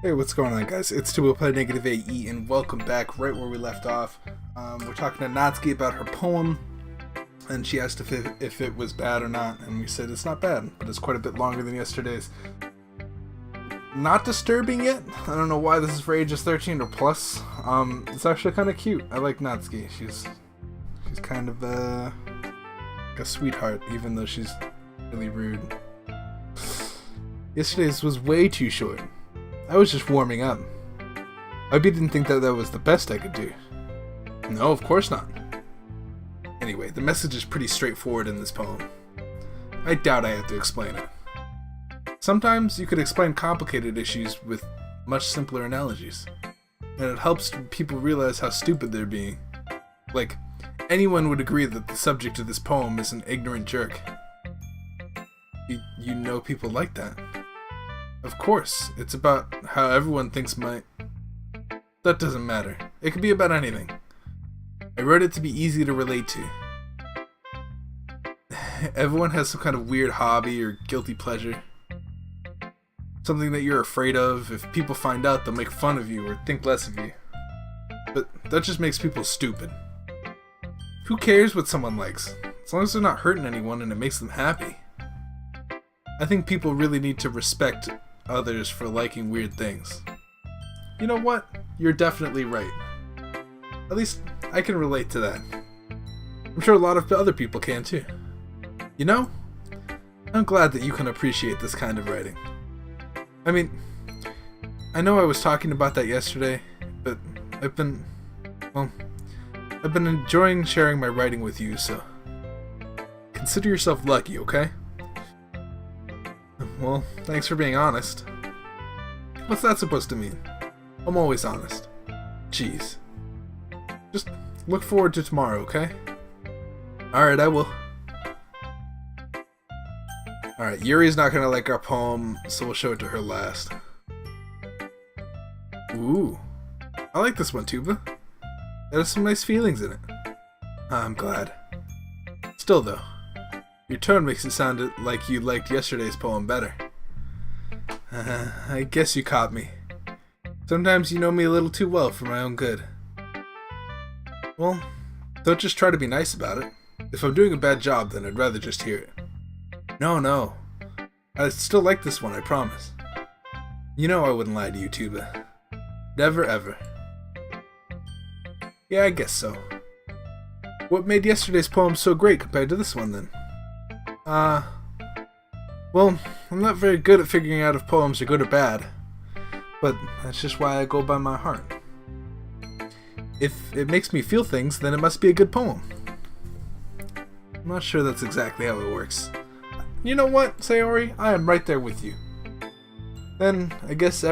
Hey, what's going on, guys? It's Tuba Play NegativeAE, and welcome back right where we left off. We're talking to Natsuki about her poem, and she asked if it was bad or not, and we said it's not bad, but it's quite a bit longer than yesterday's. Not disturbing yet. I don't know why this is for ages 13 or plus. It's actually kind of cute. I like Natsuki. She's kind of like a sweetheart, even though she's really rude. Yesterday's was way too short. I was just warming up. I didn't think that was the best I could do. No, of course not. Anyway, the message is pretty straightforward in this poem. I doubt I have to explain it. Sometimes you could explain complicated issues with much simpler analogies, and it helps people realize how stupid they're being. Like, anyone would agree that the subject of this poem is an ignorant jerk. You know people like that. Of course, it's about how everyone thinks That doesn't matter. It could be about anything. I wrote it to be easy to relate to. Everyone has some kind of weird hobby or guilty pleasure. Something that you're afraid of. If people find out, they'll make fun of you or think less of you. But that just makes people stupid. Who cares what someone likes? As long as they're not hurting anyone and it makes them happy. I think people really need to respect others for liking weird things. You know what? You're definitely right. At least I can relate to that. I'm sure a lot of other people can too. You know? I'm glad that you can appreciate this kind of writing. I mean, I know I was talking about that yesterday, but I've been enjoying sharing my writing with you, so consider yourself lucky, okay? Well, thanks for being honest. What's that supposed to mean? I'm always honest. Jeez. Just look forward to tomorrow, okay? Alright, I will. Alright, Yuri's not gonna like our poem, so we'll show it to her last. Ooh. I like this one, Tuba. It has some nice feelings in it. I'm glad. Still, though, your tone makes it sound like you liked yesterday's poem better. I guess you caught me. Sometimes you know me a little too well for my own good. Well, don't just try to be nice about it. If I'm doing a bad job, then I'd rather just hear it. No. I still like this one, I promise. You know I wouldn't lie to you, Tuba. Never ever. Yeah, I guess so. What made yesterday's poem so great compared to this one, then? Well, I'm not very good at figuring out if poems are good or bad, but that's just why I go by my heart. If it makes me feel things, then it must be a good poem. I'm not sure that's exactly how it works. You know what, Sayori? I am right there with you. Then, I guess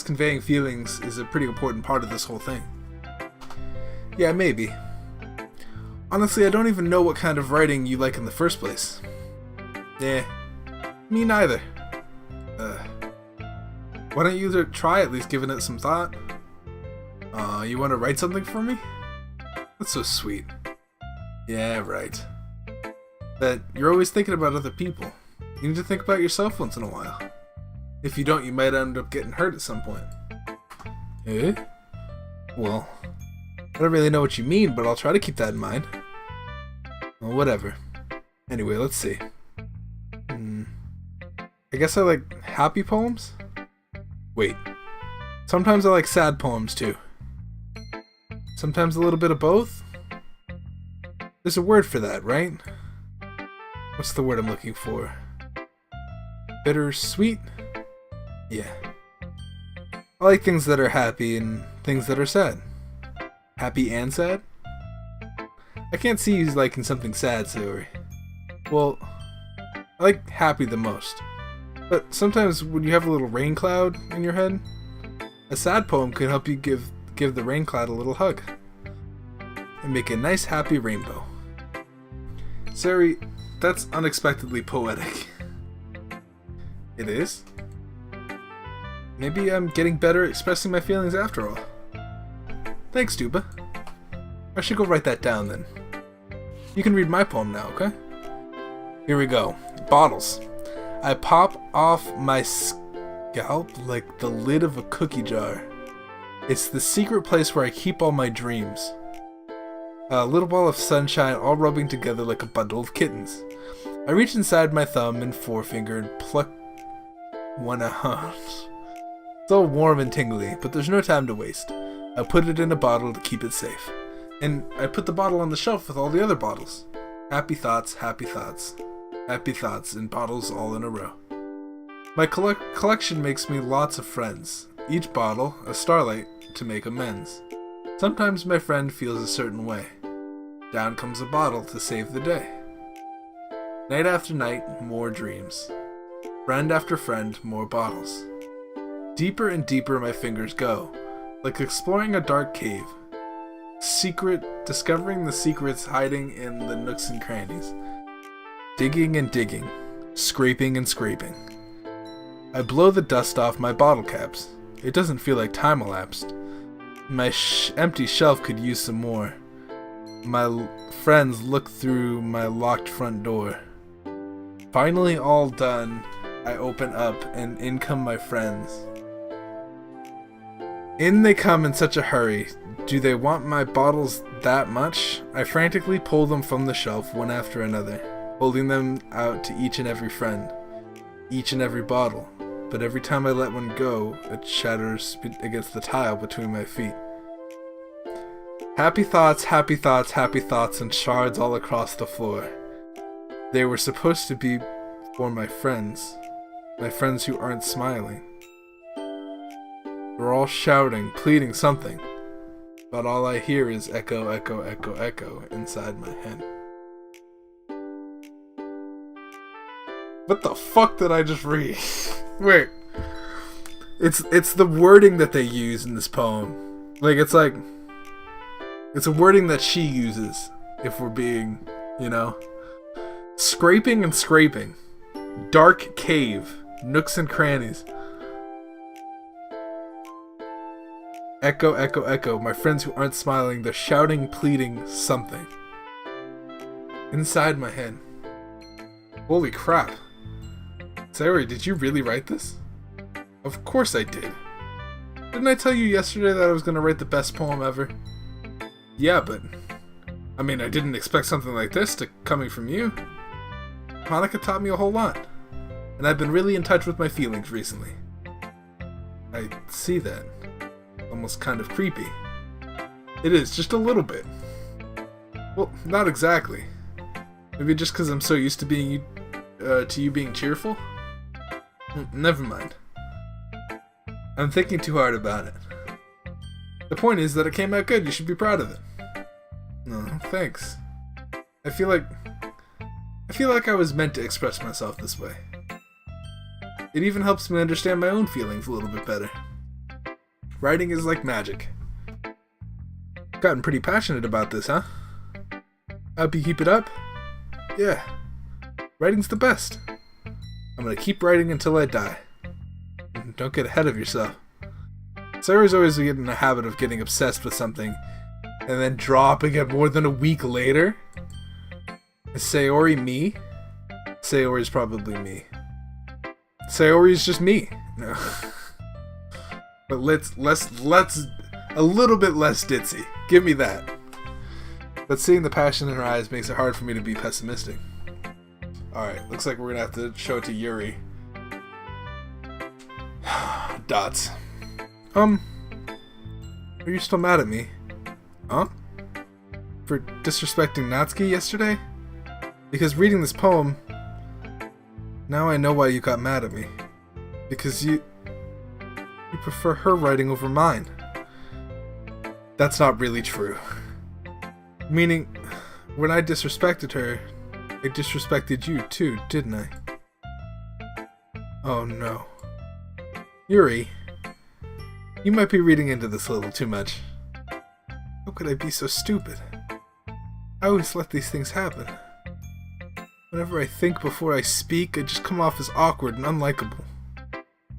conveying feelings is a pretty important part of this whole thing. Yeah, maybe. Honestly, I don't even know what kind of writing you like in the first place. Yeah, me neither. Why don't you try at least giving it some thought? You want to write something for me? That's so sweet. Yeah, right. But you're always thinking about other people. You need to think about yourself once in a while. If you don't, you might end up getting hurt at some point. Eh? Well, I don't really know what you mean, but I'll try to keep that in mind. Well, whatever. Anyway, let's see. I guess I like happy poems? Wait. Sometimes I like sad poems too. Sometimes a little bit of both? There's a word for that, right? What's the word I'm looking for? Bittersweet? Yeah. I like things that are happy and things that are sad. Happy and sad? I can't see you liking something sad, Sayori. Well, I like happy the most. But sometimes when you have a little rain cloud in your head, a sad poem can help you give the rain cloud a little hug. And make a nice happy rainbow. Sayori, that's unexpectedly poetic. It is? Maybe I'm getting better at expressing my feelings after all. Thanks, Tuba. I should go write that down then. You can read my poem now, okay? Here we go. Bottles. I pop off my scalp like the lid of a cookie jar. It's the secret place where I keep all my dreams. A little ball of sunshine all rubbing together like a bundle of kittens. I reach inside my thumb and forefinger and pluck one out. It's all warm and tingly, but there's no time to waste. I put it in a bottle to keep it safe. And I put the bottle on the shelf with all the other bottles. Happy thoughts, happy thoughts. Happy thoughts in bottles all in a row. My collection makes me lots of friends. Each bottle, a starlight to make amends. Sometimes my friend feels a certain way. Down comes a bottle to save the day. Night after night, more dreams. Friend after friend, more bottles. Deeper and deeper my fingers go, like exploring a dark cave. Discovering the secrets hiding in the nooks and crannies. Digging and digging, scraping and scraping. I blow the dust off my bottle caps. It doesn't feel like time elapsed. My empty shelf could use some more. My friends look through my locked front door. Finally all done, I open up and in come my friends. In they come in such a hurry. Do they want my bottles that much? I frantically pull them from the shelf one after another, holding them out to each and every friend, each and every bottle. But every time I let one go, it shatters against the tile between my feet. Happy thoughts, happy thoughts, happy thoughts, and shards all across the floor. They were supposed to be for my friends who aren't smiling. We're all shouting, pleading something, but all I hear is echo, echo, echo, echo inside my head. What the fuck did I just read? Wait. It's the wording that they use in this poem. It's a wording that she uses, if we're being, Scraping and scraping. Dark cave. Nooks and crannies. Echo, echo, echo. My friends who aren't smiling, they're shouting, pleading something. Inside my head. Holy crap. Sayori, did you really write this? Of course I did. Didn't I tell you yesterday that I was going to write the best poem ever? Yeah, but... I didn't expect something like this coming from you. Monica taught me a whole lot. And I've been really in touch with my feelings recently. I see that. Almost kind of creepy. It is, just a little bit. Well, not exactly. Maybe just because I'm so used to you being cheerful? Never mind. I'm thinking too hard about it. The point is that it came out good. You should be proud of it. No, thanks. I feel like I was meant to express myself this way. It even helps me understand my own feelings a little bit better. Writing is like magic. Gotten pretty passionate about this, huh? Hope you keep it up? Yeah. Writing's the best. I'm gonna keep writing until I die. Don't get ahead of yourself. Sarah's always getting in a habit of getting obsessed with something and then dropping it more than a week later. Is Sayori me? Sayori's probably me. Sayori's just me. No. But let's a little bit less ditzy. Give me that. But seeing the passion in her eyes makes it hard for me to be pessimistic. Alright, looks like we're gonna have to show it to Yuri. Dots. Are you still mad at me? Huh? For disrespecting Natsuki yesterday? Because reading this poem, now I know why you got mad at me. Because you prefer her writing over mine. That's not really true. Meaning, when I disrespected her, I disrespected you too, didn't I? Oh no. Yuri, you might be reading into this a little too much. How could I be so stupid? I always let these things happen. Whenever I think before I speak, I just come off as awkward and unlikable.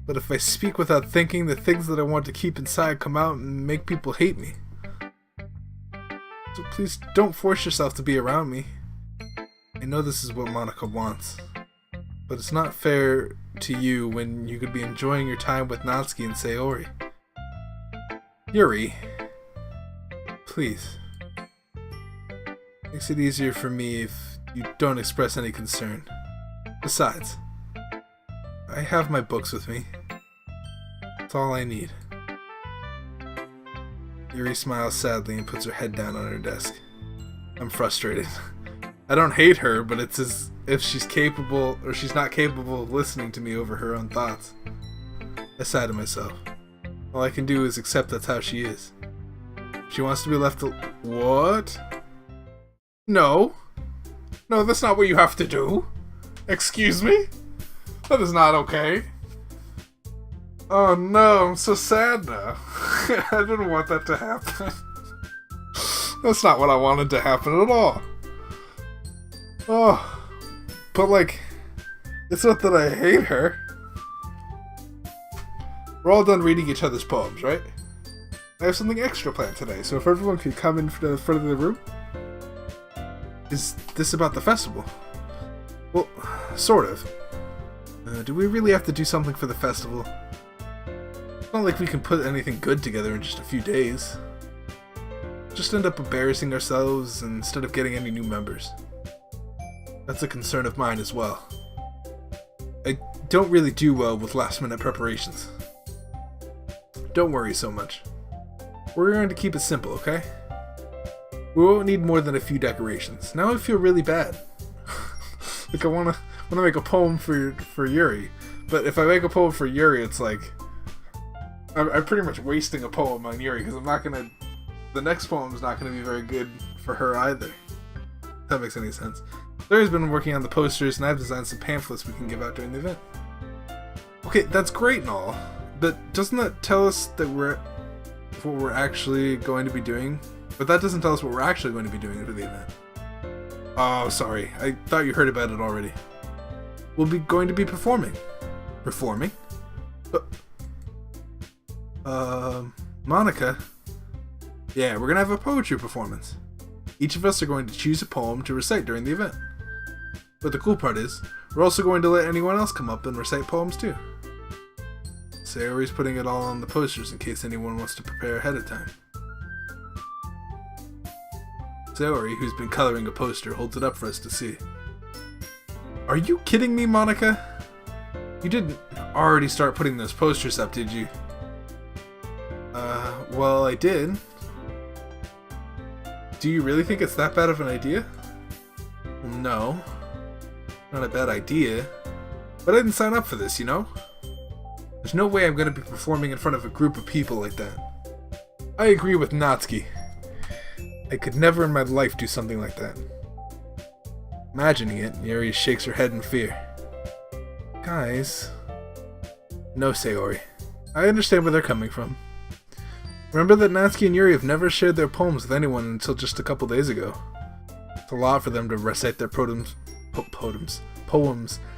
But if I speak without thinking, the things that I want to keep inside come out and make people hate me. So please don't force yourself to be around me. I know this is what Monica wants. but it's not fair to you when you could be enjoying your time with Natsuki and Sayori. Yuri, please. Makes it easier for me if you don't express any concern. Besides, I have my books with me. That's all I need. Yuri smiles sadly and puts her head down on her desk. I'm frustrated. I don't hate her, but it's as if she's capable, or she's not capable of listening to me over her own thoughts. I sigh to myself. All I can do is accept that's how she is. She wants to be left What? No. No, that's not what you have to do. Excuse me? That is not okay. Oh no, I'm so sad now. I didn't want that to happen. That's not what I wanted to happen at all. Oh. But like, it's not that I hate her. We're all done reading each other's poems, right? I have something extra planned today, so if everyone could come in to the front of the room. Is this about the festival? Well, sort of. Do we really have to do something for the festival? It's not like we can put anything good together in just a few days. Just end up embarrassing ourselves instead of getting any new members. That's a concern of mine as well. I don't really do well with last-minute preparations. Don't worry so much. We're going to keep it simple, okay? We won't need more than a few decorations. Now I feel really bad. Like I wanna make a poem for Yuri, but if I make a poem for Yuri, it's like I'm pretty much wasting a poem on Yuri because the next poem is not gonna be very good for her either. If that makes any sense. Larry's been working on the posters, and I've designed some pamphlets we can give out during the event. Okay, that's great and all, but doesn't that tell us that what we're actually going to be doing? But that doesn't tell us what we're actually going to be doing for the event. Oh, sorry. I thought you heard about it already. We'll be going to be performing. Performing? Monica? Yeah, we're gonna have a poetry performance. Each of us are going to choose a poem to recite during the event. But the cool part is, we're also going to let anyone else come up and recite poems too. Sayori's putting it all on the posters in case anyone wants to prepare ahead of time. Sayori, who's been coloring a poster, holds it up for us to see. Are you kidding me, Monica? You didn't already start putting those posters up, did you? Well, I did. Do you really think it's that bad of an idea? Well, no. Not a bad idea. But I didn't sign up for this, you know? There's no way I'm going to be performing in front of a group of people like that. I agree with Natsuki. I could never in my life do something like that. Imagining it, Yuri shakes her head in fear. Guys... No, Sayori. I understand where they're coming from. Remember that Natsuki and Yuri have never shared their poems with anyone until just a couple days ago. It's a lot for them to recite their poems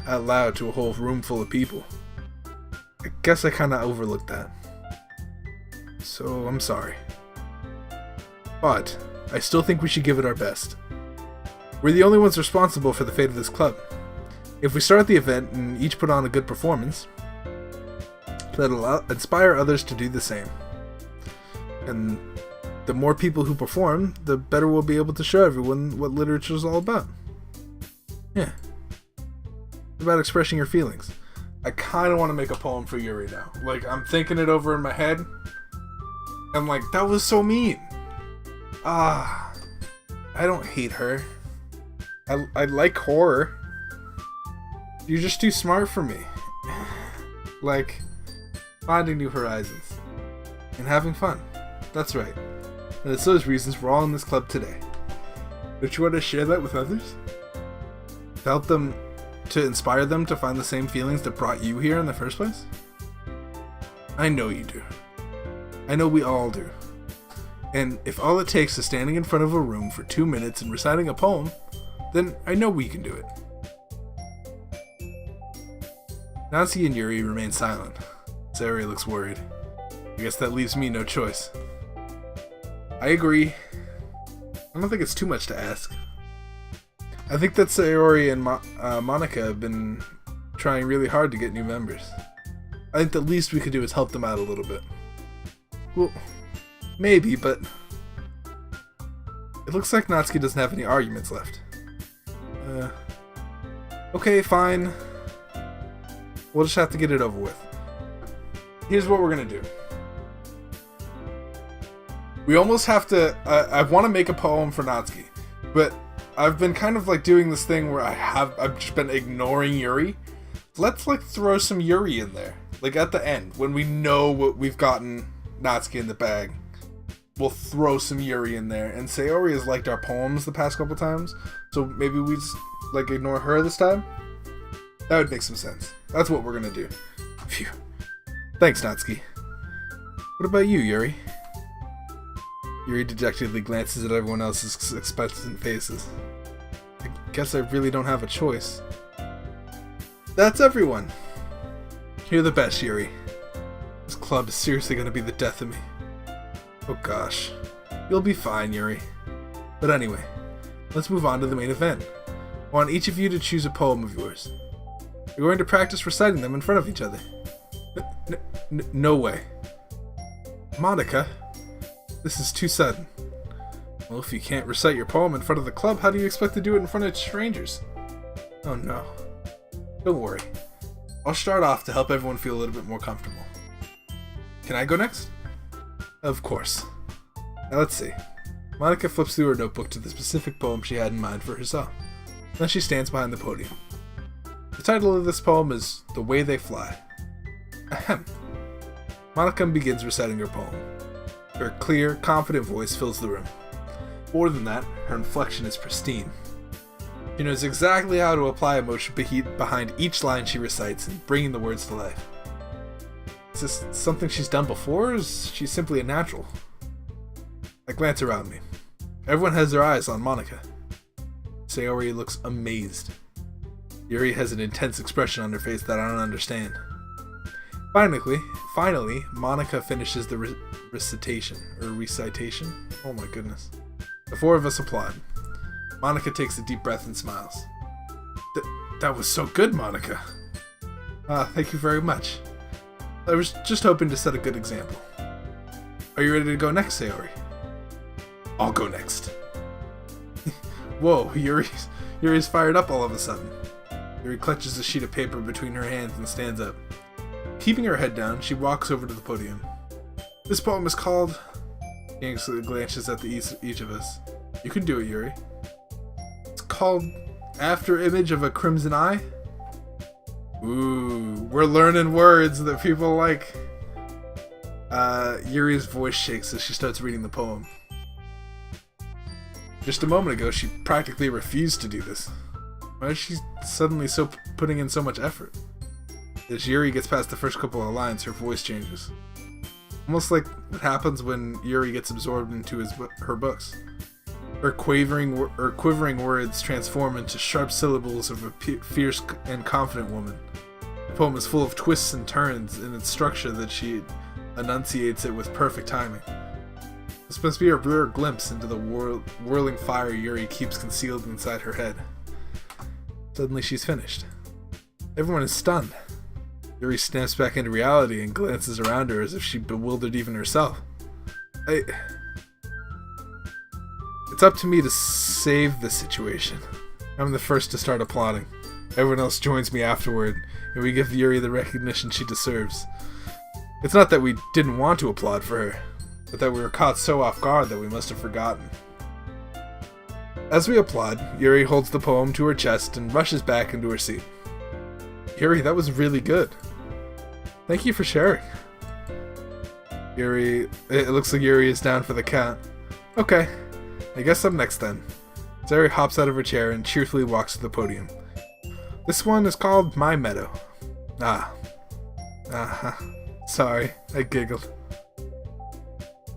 out loud to a whole room full of people. I guess I kinda overlooked that. So, I'm sorry. But, I still think we should give it our best. We're the only ones responsible for the fate of this club. If we start the event and each put on a good performance, that'll inspire others to do the same. And the more people who perform, the better we'll be able to show everyone what literature is all about. Yeah. It's about expressing your feelings. I kind of want to make a poem for Yuri now. Like, I'm thinking it over in my head. I'm like, that was so mean. I don't hate her. I like horror. You're just too smart for me. Like, finding new horizons. And having fun. That's right. And it's those reasons we're all in this club today. Don't you want to share that with others? To help them, to inspire them to find the same feelings that brought you here in the first place? I know you do. I know we all do. And if all it takes is standing in front of a room for 2 minutes and reciting a poem, then I know we can do it. Natsuki and Yuri remain silent. Sayori looks worried. I guess that leaves me no choice. I agree. I don't think it's too much to ask. I think that Sayori and Monica have been trying really hard to get new members. I think the least we could do is help them out a little bit. Well, maybe, but it looks like Natsuki doesn't have any arguments left. Okay, fine. We'll just have to get it over with. Here's what we're gonna do. We almost have to... I want to make a poem for Natsuki, but I've been kind of like doing this thing where I've just been ignoring Yuri. Let's like throw some Yuri in there. Like at the end, when we know what we've gotten Natsuki in the bag, we'll throw some Yuri in there. And Sayori has liked our poems the past couple times, so maybe we just like ignore her this time? That would make some sense. That's what we're gonna do. Phew. Thanks, Natsuki. What about you, Yuri? Yuri dejectedly glances at everyone else's expectant faces. I guess I really don't have a choice. That's everyone. You're the best, Yuri. This club is seriously gonna be the death of me. Oh gosh. You'll be fine, Yuri. But anyway, let's move on to the main event. I want each of you to choose a poem of yours. You're going to practice reciting them in front of each other. No way. Monica? This is too sudden. Well, if you can't recite your poem in front of the club, how do you expect to do it in front of strangers? Oh no. Don't worry. I'll start off to help everyone feel a little bit more comfortable. Can I go next? Of course. Now let's see. Monica flips through her notebook to the specific poem she had in mind for herself. Then she stands behind the podium. The title of this poem is The Way They Fly. Ahem. Monica begins reciting her poem. Her clear, confident voice fills the room. More than that, her inflection is pristine. She knows exactly how to apply emotion behind each line she recites and bringing the words to life. Is this something she's done before, or is she simply a natural? I glance around me. Everyone has their eyes on Monica. Sayori looks amazed. Yuri has an intense expression on her face that I don't understand. Finally, Monica finishes the recitation. Oh my goodness. The four of us applaud. Monica takes a deep breath and smiles. That was so good, Monica. Thank you very much. I was just hoping to set a good example. Are you ready to go next, Sayori? I'll go next. Whoa, Yuri's fired up all of a sudden. Yuri clutches a sheet of paper between her hands and stands up. Keeping her head down, she walks over to the podium. This poem is called... She anxiously glances at each of us. You can do it, Yuri. It's called After Image of a Crimson Eye. Ooh, we're learning words that people like. Yuri's voice shakes as she starts reading the poem. Just a moment ago, she practically refused to do this. Why is she suddenly putting in so much effort? As Yuri gets past the first couple of lines, her voice changes. Almost like what happens when Yuri gets absorbed into her books. Her quivering words transform into sharp syllables of a fierce and confident woman. The poem is full of twists and turns in its structure that she enunciates it with perfect timing. This must be a rare glimpse into the whirling fire Yuri keeps concealed inside her head. Suddenly she's finished. Everyone is stunned. Yuri snaps back into reality and glances around her as if she bewildered even herself. It's up to me to save the situation. I'm the first to start applauding. Everyone else joins me afterward, and we give Yuri the recognition she deserves. It's not that we didn't want to applaud for her, but that we were caught so off guard that we must have forgotten. As we applaud, Yuri holds the poem to her chest and rushes back into her seat. Yuri, that was really good. Thank you for sharing. It looks like Yuri is down for the count. Okay, I guess I'm next then. Sayori hops out of her chair and cheerfully walks to the podium. This one is called My Meadow. Sorry, I giggled.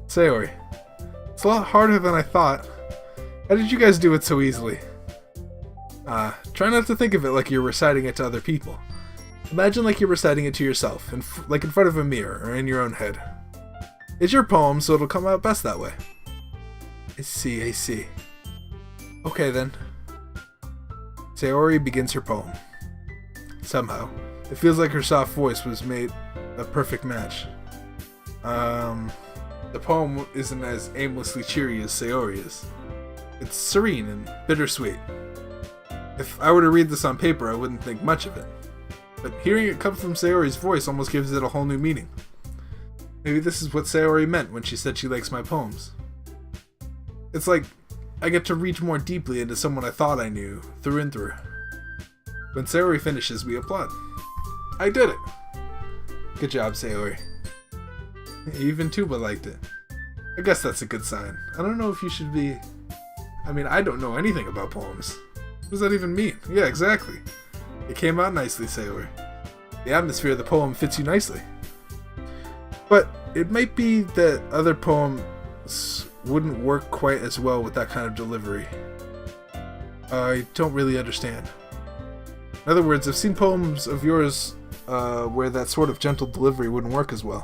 Sayori, it's a lot harder than I thought. How did you guys do it so easily? Try not to think of it like you're reciting it to other people. Imagine like you're reciting it to yourself, like in front of a mirror or in your own head. It's your poem, so it'll come out best that way. I see. Okay then. Sayori begins her poem. somehow. It feels like her soft voice was made a perfect match. The poem isn't as aimlessly cheery as Sayori is. It's serene and bittersweet. If I were to read this on paper, I wouldn't think much of it. But hearing it come from Sayori's voice almost gives it a whole new meaning. Maybe this is what Sayori meant when she said she likes my poems. It's like I get to reach more deeply into someone I thought I knew, through and through. When Sayori finishes, we applaud. I did it! Good job, Sayori. Even Tuba liked it. I guess that's a good sign. I don't know if you should be... I don't know anything about poems. What does that even mean? Yeah, exactly. It came out nicely, Sayori. The atmosphere of the poem fits you nicely. But it might be that other poems wouldn't work quite as well with that kind of delivery. I don't really understand. In other words, I've seen poems of yours where that sort of gentle delivery wouldn't work as well.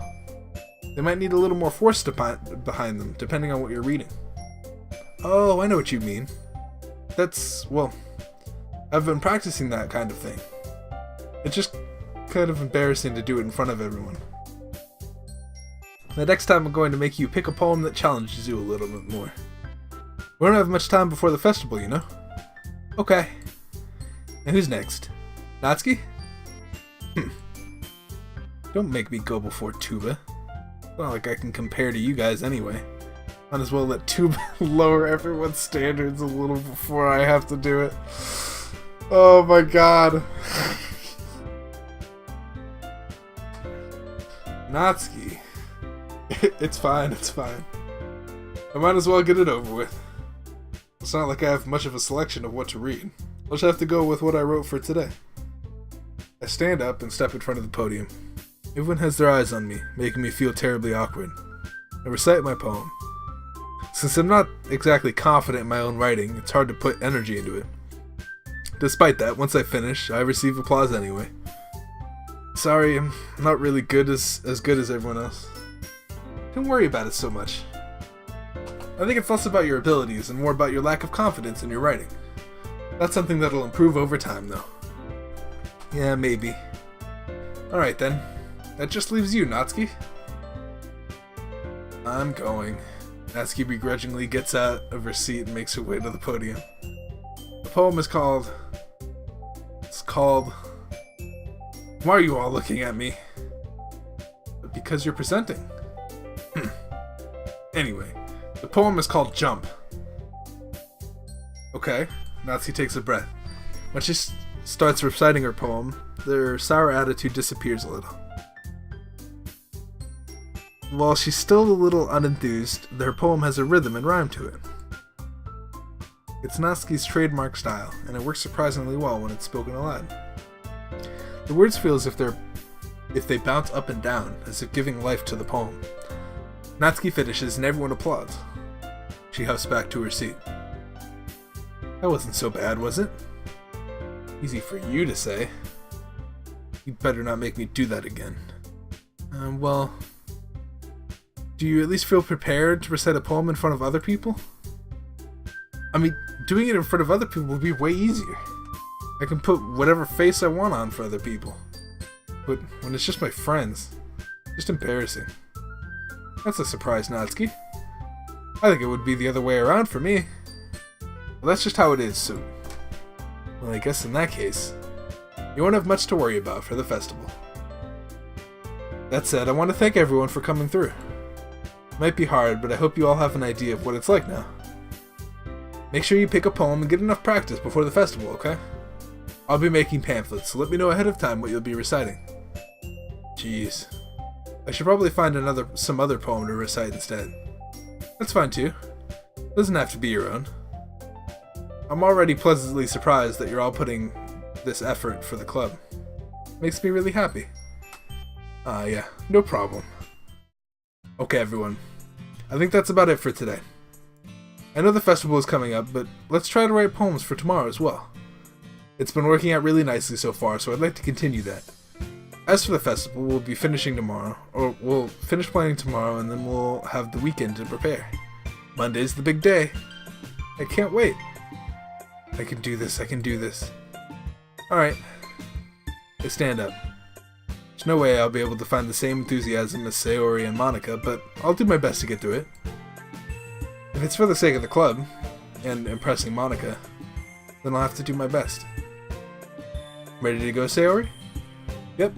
They might need a little more force behind them, depending on what you're reading. Oh, I know what you mean. I've been practicing that kind of thing. It's just kind of embarrassing to do it in front of everyone. The next time I'm going to make you pick a poem that challenges you a little bit more. We don't have much time before the festival, you know? Okay. And who's next? Natsuki? Don't make me go before Tuba. It's not like I can compare to you guys anyway. Might as well let Tuba lower everyone's standards a little before I have to do it. Oh my god. Natsuki. It's fine, it's fine. I might as well get it over with. It's not like I have much of a selection of what to read. I'll just have to go with what I wrote for today. I stand up and step in front of the podium. Everyone has their eyes on me, making me feel terribly awkward. I recite my poem. Since I'm not exactly confident in my own writing, it's hard to put energy into it. Despite that, once I finish, I receive applause anyway. Sorry, I'm not really as good as everyone else. Don't worry about it so much. I think it's less about your abilities and more about your lack of confidence in your writing. That's something that'll improve over time, though. Yeah, maybe. Alright then. That just leaves you, Natsuki. I'm going. Natsuki begrudgingly gets out of her seat and makes her way to the podium. The poem is called... Why are you all looking at me? Because you're presenting. Anyway, the poem is called Jump. Okay, Natsuki takes a breath. When she starts reciting her poem, their sour attitude disappears a little. While she's still a little unenthused, her poem has a rhythm and rhyme to it. It's Natsuki's trademark style, and it works surprisingly well when it's spoken aloud. The words feel as if they bounce up and down, as if giving life to the poem. Natsuki finishes and everyone applauds. She huffs back to her seat. That wasn't so bad, was it? Easy for you to say. You'd better not make me do that again. Do you at least feel prepared to recite a poem in front of other people? Doing it in front of other people would be way easier. I can put whatever face I want on for other people. But when it's just my friends, it's just embarrassing. That's a surprise, Natsuki. I think it would be the other way around for me. Well, that's just how it is, so... Well, I guess in that case, you won't have much to worry about for the festival. That said, I want to thank everyone for coming through. It might be hard, but I hope you all have an idea of what it's like now. Make sure you pick a poem and get enough practice before the festival, okay? I'll be making pamphlets, so let me know ahead of time what you'll be reciting. Jeez. I should probably find some other poem to recite instead. That's fine too. Doesn't have to be your own. I'm already pleasantly surprised that you're all putting this effort for the club. Makes me really happy. Yeah, no problem. Okay, everyone. I think that's about it for today. I know the festival is coming up, but let's try to write poems for tomorrow as well. It's been working out really nicely so far, so I'd like to continue that. As for the festival, we'll be finishing tomorrow, or we'll finish planning tomorrow, and then we'll have the weekend to prepare. Monday's the big day. I can't wait. I can do this, I can do this. Alright. I stand up. There's no way I'll be able to find the same enthusiasm as Sayori and Monica, but I'll do my best to get through it. If it's for the sake of the club, and impressing Monica, then I'll have to do my best. Ready to go, Sayori? Yep.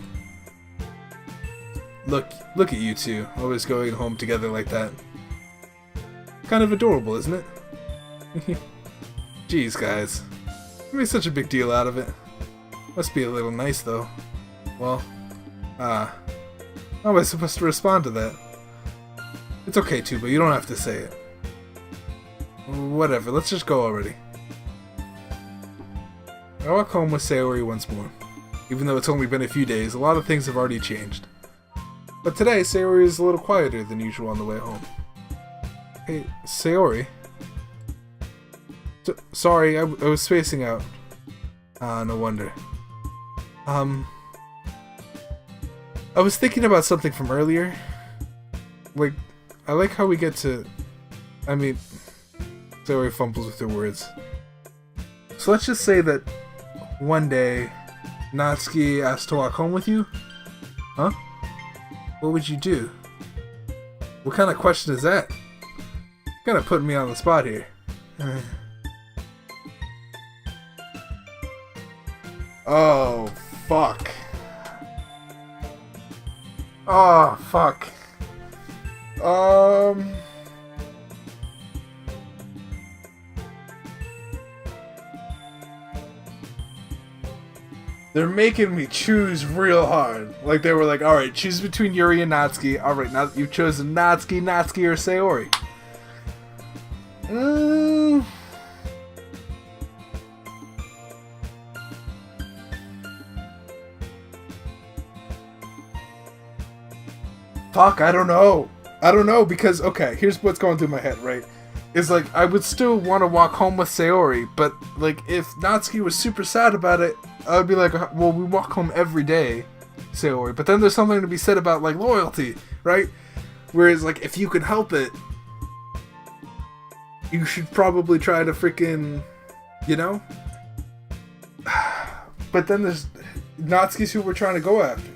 Look at you two, always going home together like that. Kind of adorable, isn't it? Jeez, guys. You made such a big deal out of it. Must be a little nice, though. Well, how am I supposed to respond to that? It's okay, too, but you don't have to say it. Whatever, let's just go already. I walk home with Sayori once more. Even though it's only been a few days, a lot of things have already changed. But today, Sayori is a little quieter than usual on the way home. Hey, Sayori? Sorry, I was spacing out. No wonder. I was thinking about something from earlier. Like, I like how we get to... Sayori fumbles with her words. So let's just say that one day, Natsuki asked to walk home with you? Huh? What would you do? What kind of question is that? Kind of putting me on the spot here. Oh, fuck. Oh, fuck. They're making me choose real hard. Like, they were like, alright, choose between Yuri and Natsuki. Alright, now you've chosen Natsuki, or Sayori. Fuck, I don't know. Because, okay, here's what's going through my head, right? Is like, I would still want to walk home with Sayori, but, like, if Natsuki was super sad about it, I would be like, well, we walk home every day, Sayori. But then there's something to be said about, like, loyalty, right? Whereas, like, if you can help it, you should probably try to freaking, you know? But then there's Natsuki's who we're trying to go after.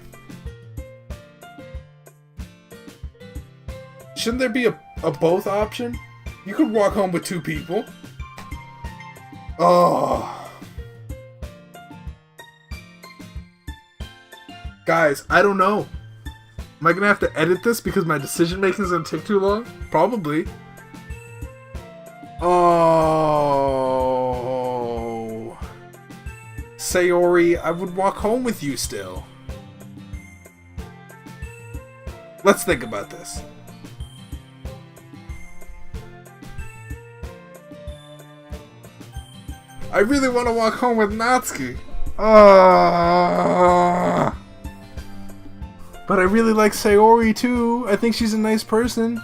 Shouldn't there be a both option? You could walk home with two people. Oh. Guys, I don't know. Am I gonna have to edit this because my decision making is gonna take too long? Probably. Oh. Sayori, I would walk home with you still. Let's think about this. I really want to walk home with Natsuki. But I really like Sayori too. I think she's a nice person.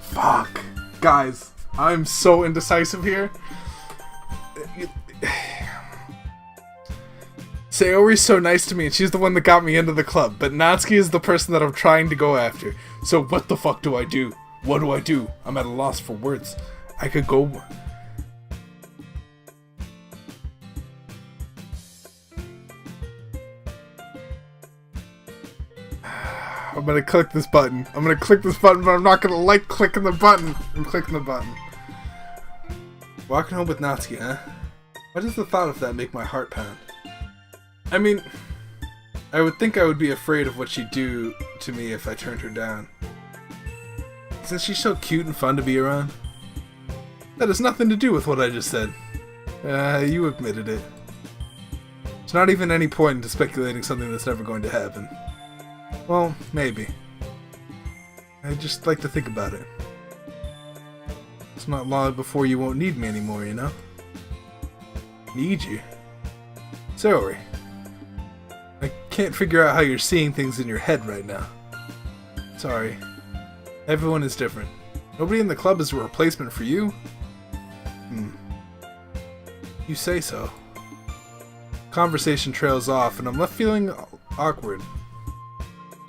Fuck. Guys, I'm so indecisive here. Sayori's so nice to me, and she's the one that got me into the club, but Natsuki is the person that I'm trying to go after. So what the fuck do I do? What do I do? I'm at a loss for words. I could go... I'm gonna click this button. I'm gonna click this button, but I'm not gonna like clicking the button. I'm clicking the button. Walking home with Natsuki, huh? Why does the thought of that make my heart pound? I mean, I would think I would be afraid of what she'd do to me if I turned her down. Since she's so cute and fun to be around. That has nothing to do with what I just said. You admitted it. There's not even any point into speculating something that's never going to happen. Well, maybe. I just like to think about it. It's not long before you won't need me anymore, you know? Need you? Sayori. I can't figure out how you're seeing things in your head right now. Sorry. Everyone is different. Nobody in the club is a replacement for you? You say so. Conversation trails off, and I'm left feeling awkward.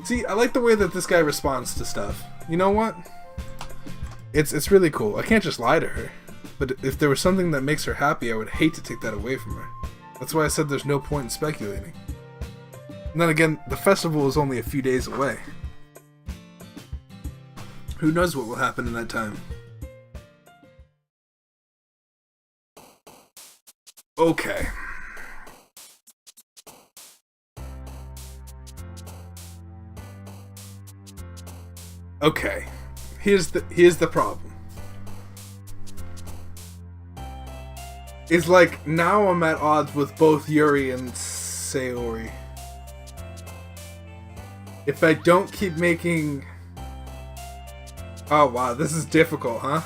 See, I like the way that this guy responds to stuff. you know what? It's really cool. I can't just lie to her. But if there was something that makes her happy, I would hate to take that away from her. That's why I said there's no point in speculating. And then again, the festival is only a few days away. Who knows what will happen in that time? Okay. Okay. Here's the problem. It's like now I'm at odds with both Yuri and Sayori. If I don't keep making... Oh wow, this is difficult, huh?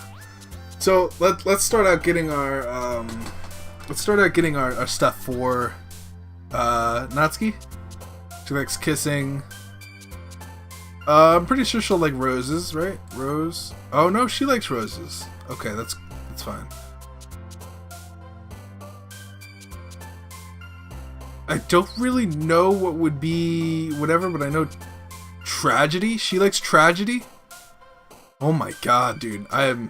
So let's start out getting our our stuff for Natsuki. She likes kissing. I'm pretty sure she'll like roses, right? Rose. Oh no, she likes roses. Okay, that's fine. I don't really know what would be whatever, but I know tragedy. She likes tragedy. Oh my god, dude. I am...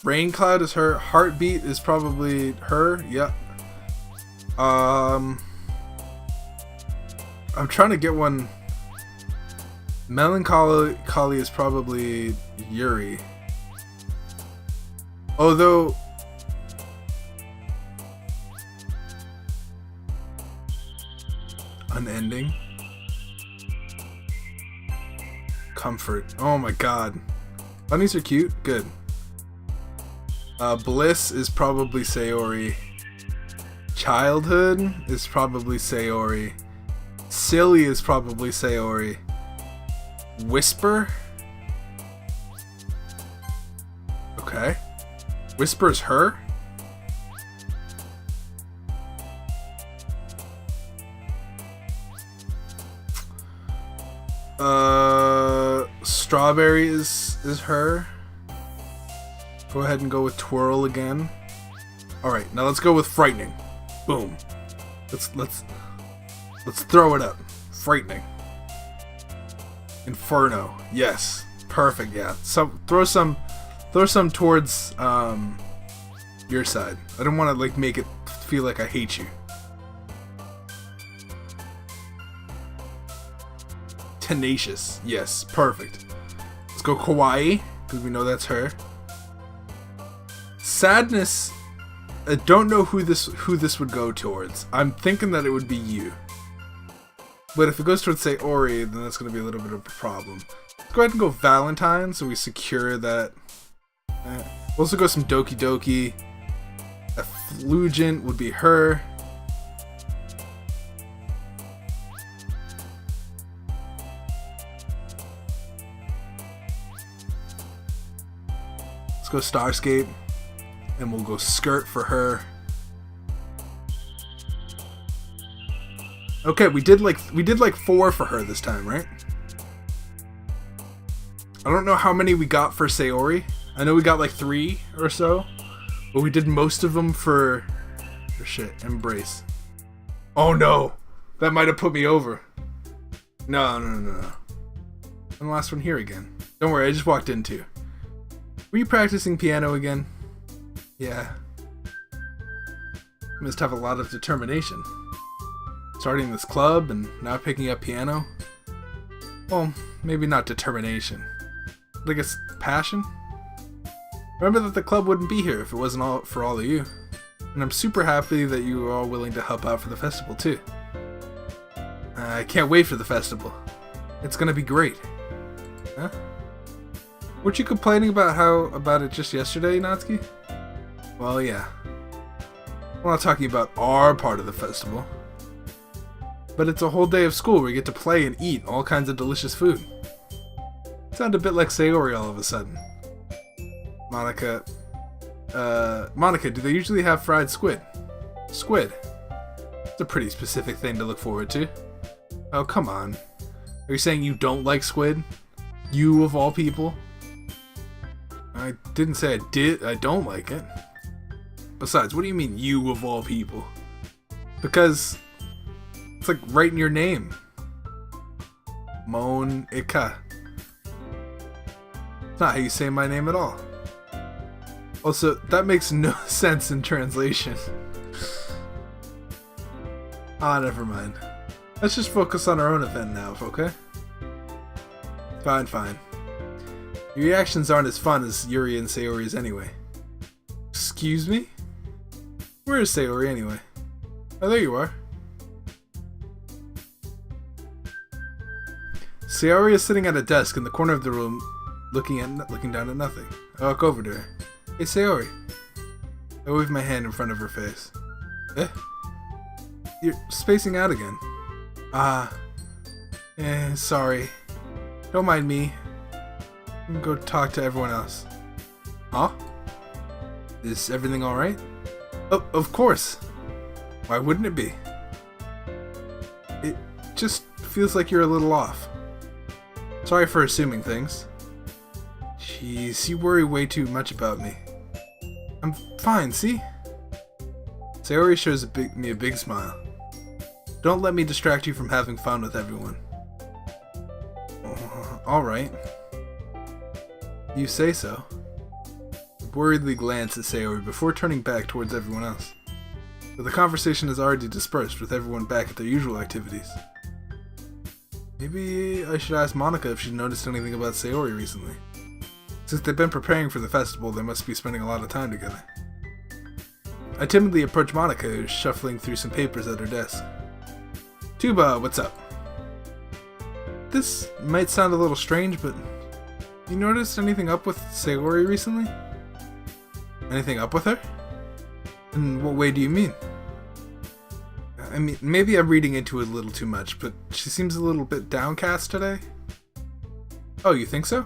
Rain Cloud is her. Heartbeat is probably her. Yep. I'm trying to get one. Melancholy is probably Yuri. Although... Unending. Comfort. Oh my god. Bunnies are cute. Good. Bliss is probably Sayori. Childhood is probably Sayori. Silly is probably Sayori. Whisper? Okay. Whisper is her? Strawberry is her. Go ahead and go with Twirl again. Alright, now let's go with Frightening. Boom. Let's throw it up. Frightening. Inferno. Yes. Perfect, yeah. Throw some towards your side. I don't want to like make it feel like I hate you. Tenacious. Yes, perfect. Let's go Kawaii, because we know that's her. Sadness. I don't know who this would go towards. I'm thinking that it would be you. But if it goes towards, say, Ori, then that's going to be a little bit of a problem. Let's go ahead and go Valentine, so we secure that. We'll also go some Doki Doki. Effulgent would be her. Let's go Starscape. And we'll go Skirt for her. Okay, we did like 4 for her this time, right? I don't know how many we got for Sayori. I know we got like 3 or so, but we did most of them for shit. Embrace. Oh no, that might have put me over. No. And the last one here again. Don't worry, I just walked in too. Were you practicing piano again? Yeah. You must have a lot of determination. Starting this club and now picking up piano. Well, maybe not determination. But I guess passion? Remember that the club wouldn't be here if it wasn't all for all of you. And I'm super happy that you were all willing to help out for the festival too. I can't wait for the festival. It's gonna be great. Huh? Weren't you complaining about it just yesterday, Natsuki? Well, yeah. We're not talking about our part of the festival. But it's a whole day of school where we get to play and eat all kinds of delicious food. Sound a bit like Sayori all of a sudden. Monica, do they usually have fried squid? Squid. It's a pretty specific thing to look forward to. Oh, come on. Are you saying you don't like squid? You of all people? I didn't say I don't like it. Besides, what do you mean, you of all people? Because it's like right in your name. Monica. It's not how you say my name at all. Also, that makes no sense in translation. Ah, never mind. Let's just focus on our own event now, okay? Fine. Your reactions aren't as fun as Yuri and Sayori's anyway. Excuse me? Where is Sayori anyway? Oh, there you are. Sayori is sitting at a desk in the corner of the room, looking down at nothing. I walk over to her. Hey, Sayori. I wave my hand in front of her face. Eh? You're spacing out again. Sorry. Don't mind me. I'm gonna go talk to everyone else. Huh? Is everything alright? Oh, of course. Why wouldn't it be? It just feels like you're a little off. Sorry for assuming things. Jeez, you worry way too much about me. I'm fine, see? Sayori shows me a big smile. Don't let me distract you from having fun with everyone. Alright. You say so. I worriedly glance at Sayori before turning back towards everyone else. But the conversation has already dispersed with everyone back at their usual activities. Maybe I should ask Monika if she noticed anything about Sayori recently. Since they've been preparing for the festival, they must be spending a lot of time together. I timidly approach Monika, who's shuffling through some papers at her desk. Tuba, what's up? This might sound a little strange, but you noticed anything up with Sayori recently? Anything up with her? In what way do you mean? I mean, maybe I'm reading into it a little too much, but she seems a little bit downcast today. Oh, you think so?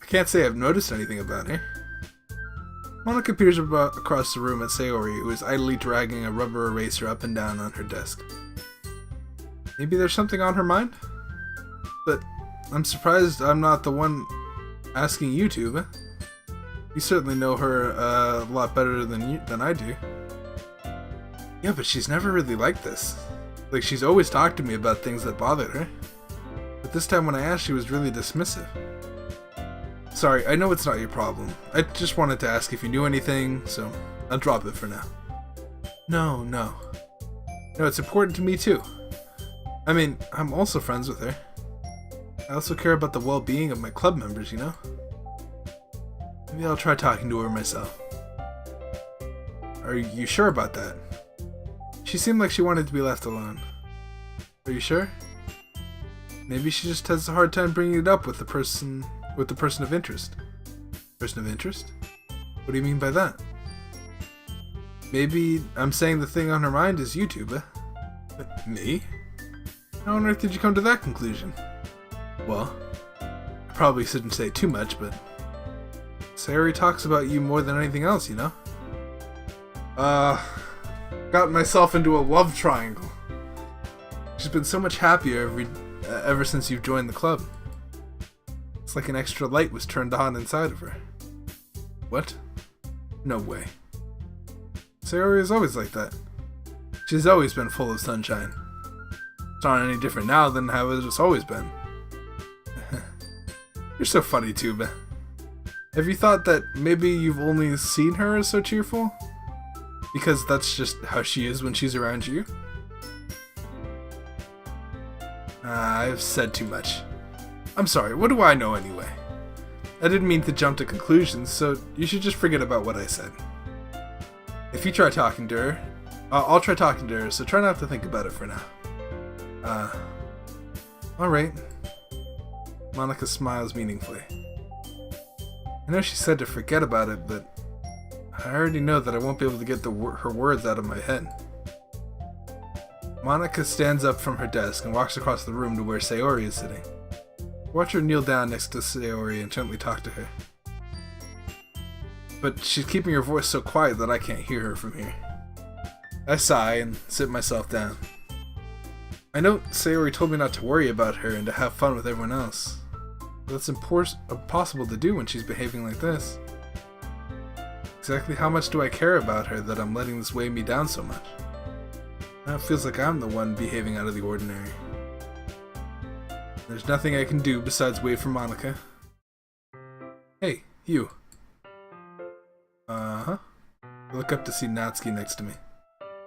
I can't say I've noticed anything about her. Monika peers across the room at Sayori, who is idly dragging a rubber eraser up and down on her desk. Maybe there's something on her mind? But I'm surprised I'm not the one asking you, Tuba. You certainly know her a lot better than I do. Yeah, but she's never really like this. Like, she's always talked to me about things that bothered her. But this time when I asked, she was really dismissive. Sorry, I know it's not your problem. I just wanted to ask if you knew anything, so I'll drop it for now. No. No, it's important to me too. I mean, I'm also friends with her. I also care about the well-being of my club members, you know? Maybe I'll try talking to her myself. Are you sure about that? She seemed like she wanted to be left alone. Are you sure? Maybe she just has a hard time bringing it up with the person of interest. Person of interest? What do you mean by that? Maybe I'm saying the thing on her mind is you, Tuba. Me? How on earth did you come to that conclusion? Well, I probably shouldn't say too much, but Sayori talks about you more than anything else, you know? Got myself into a love triangle. She's been so much happier ever since you've joined the club. It's like an extra light was turned on inside of her. What? No way. Sayori is always like that. She's always been full of sunshine. It's not any different now than how it's always been. You're so funny, Tuba. Have you thought that maybe you've only seen her as so cheerful? Because that's just how she is when she's around you? I've said too much. I'm sorry, what do I know anyway? I didn't mean to jump to conclusions, so you should just forget about what I said. If you try talking to her, I'll try talking to her, so try not to think about it for now. Alright. Monika smiles meaningfully. I know she said to forget about it, but I already know that I won't be able to get her words out of my head. Monika stands up from her desk and walks across the room to where Sayori is sitting. Watch her kneel down next to Sayori and gently talk to her. But she's keeping her voice so quiet that I can't hear her from here. I sigh and sit myself down. I know Sayori told me not to worry about her and to have fun with everyone else. But that's impossible to do when she's behaving like this. Exactly how much do I care about her that I'm letting this weigh me down so much? Now it feels like I'm the one behaving out of the ordinary. There's nothing I can do besides wait for Monika. Hey, you. Uh-huh. I look up to see Natsuki next to me.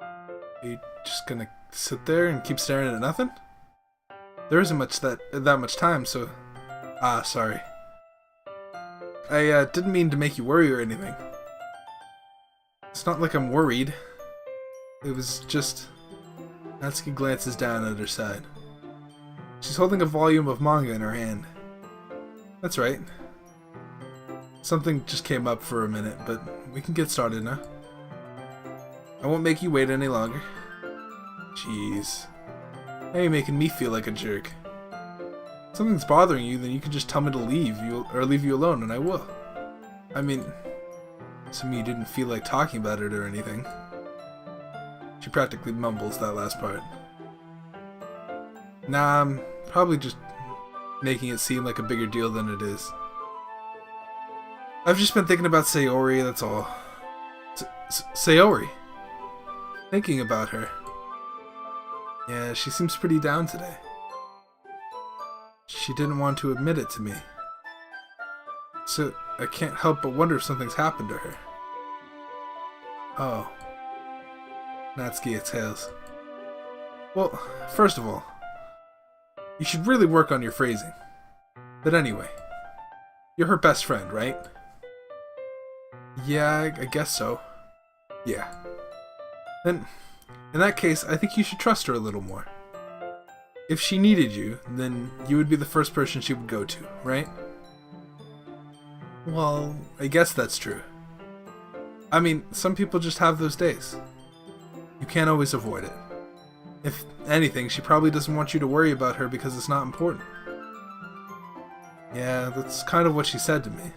Are you just gonna sit there and keep staring at nothing? There isn't that much time, so... Ah, sorry. I didn't mean to make you worry or anything. It's not like I'm worried. It was just... Natsuki glances down at her side. She's holding a volume of manga in her hand. That's right. Something just came up for a minute, but we can get started now. I won't make you wait any longer. Jeez. Now you're making me feel like a jerk. If something's bothering you, then you can just tell me to leave you alone, and I will. I mean, assuming you didn't feel like talking about it or anything. She practically mumbles that last part. Nah, I'm probably just making it seem like a bigger deal than it is. I've just been thinking about Sayori, that's all. Sayori? Thinking about her. Yeah, she seems pretty down today. She didn't want to admit it to me. So, I can't help but wonder if something's happened to her. Oh. Natsuki exhales. Well, first of all, you should really work on your phrasing. But anyway, you're her best friend, right? Yeah, I guess so. Yeah. Then, in that case, I think you should trust her a little more. If she needed you, then you would be the first person she would go to, right? Well, I guess that's true. I mean, some people just have those days. You can't always avoid it. If anything, she probably doesn't want you to worry about her because it's not important. Yeah, that's kind of what she said to me.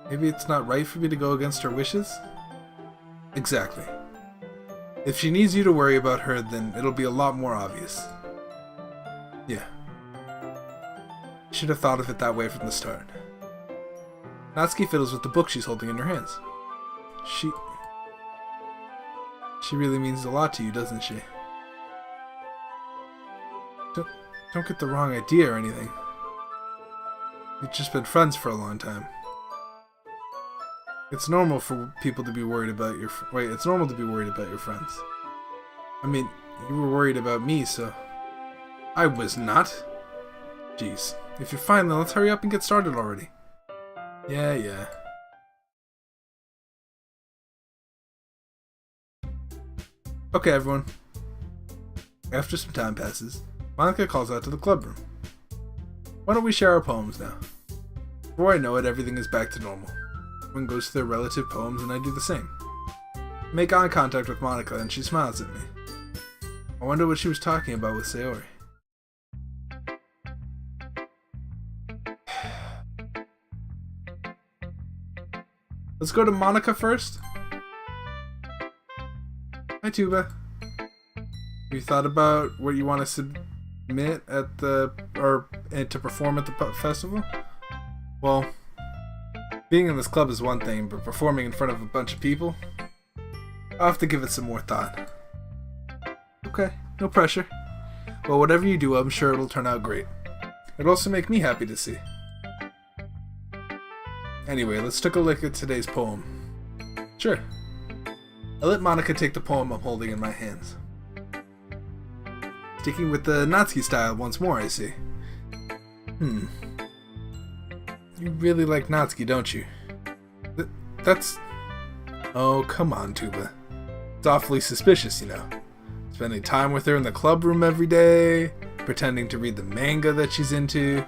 Maybe it's not right for me to go against her wishes? Exactly. If she needs you to worry about her, then it'll be a lot more obvious. Yeah. Should have thought of it that way from the start. Natsuki fiddles with the book she's holding in her hands. She really means a lot to you, doesn't she? Don't get the wrong idea or anything. We've just been friends for a long time. It's normal for people to be worried about your... Wait, it's normal to be worried about your friends. I mean, you were worried about me, so... I was not. Jeez. If you're fine, then let's hurry up and get started already. Yeah. Okay, everyone. After some time passes, Monica calls out to the club room. Why don't we share our poems now? Before I know it, everything is back to normal. Everyone goes to their relative poems and I do the same. I make eye contact with Monica and she smiles at me. I wonder what she was talking about with Sayori. Let's go to Monica first. Hi, Tuba. Have you thought about what you want to submit at the... to perform at the festival? Well, being in this club is one thing, but performing in front of a bunch of people? I'll have to give it some more thought. Okay, no pressure. Well, whatever you do, I'm sure it'll turn out great. It'll also make me happy to see. Anyway, let's take a look at today's poem. Sure. I let Monica take the poem I'm holding in my hands. Sticking with the Natsuki style once more, I see. You really like Natsuki, don't you? That's... Oh, come on, Tuba. It's awfully suspicious, you know. Spending time with her in the club room every day, pretending to read the manga that she's into.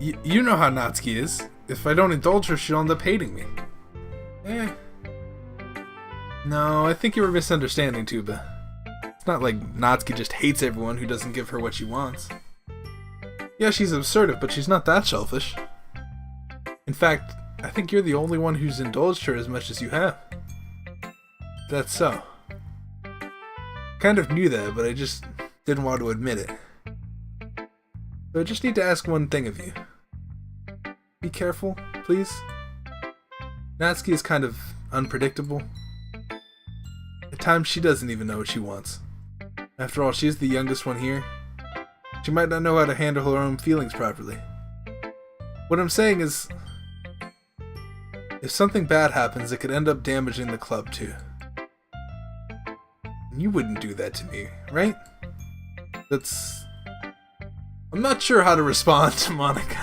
You know how Natsuki is. If I don't indulge her, she'll end up hating me. No, I think you were misunderstanding, Tuba. It's not like Natsuki just hates everyone who doesn't give her what she wants. Yeah, she's assertive, but she's not that selfish. In fact, I think you're the only one who's indulged her as much as you have. That's so. Kind of knew that, but I just didn't want to admit it. So I just need to ask one thing of you. Be careful, please. Natsuki is kind of unpredictable. At times she doesn't even know what she wants. After all, she's the youngest one here. She might not know how to handle her own feelings properly. What I'm saying is, if something bad happens, it could end up damaging the club too. You wouldn't do that to me, right? I'm not sure how to respond to Monica.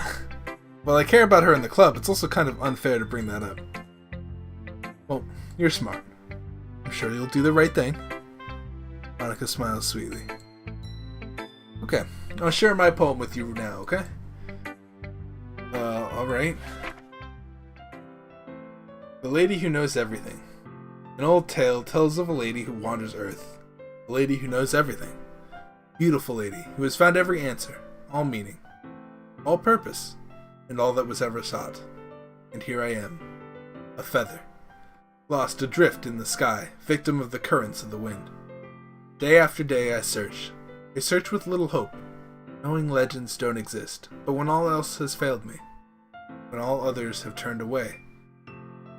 While I care about her in the club, it's also kind of unfair to bring that up. Well, you're smart. I'm sure you'll do the right thing. Monica smiles sweetly. Okay, I'll share my poem with you now, okay? Alright. The Lady Who Knows Everything. An old tale tells of a lady who wanders Earth. A lady who knows everything. Beautiful lady who has found every answer, all meaning, all purpose, and all that was ever sought. And here I am, a feather, lost adrift in the sky, victim of the currents of the wind. Day after day I search with little hope, knowing legends don't exist, but when all else has failed me, when all others have turned away,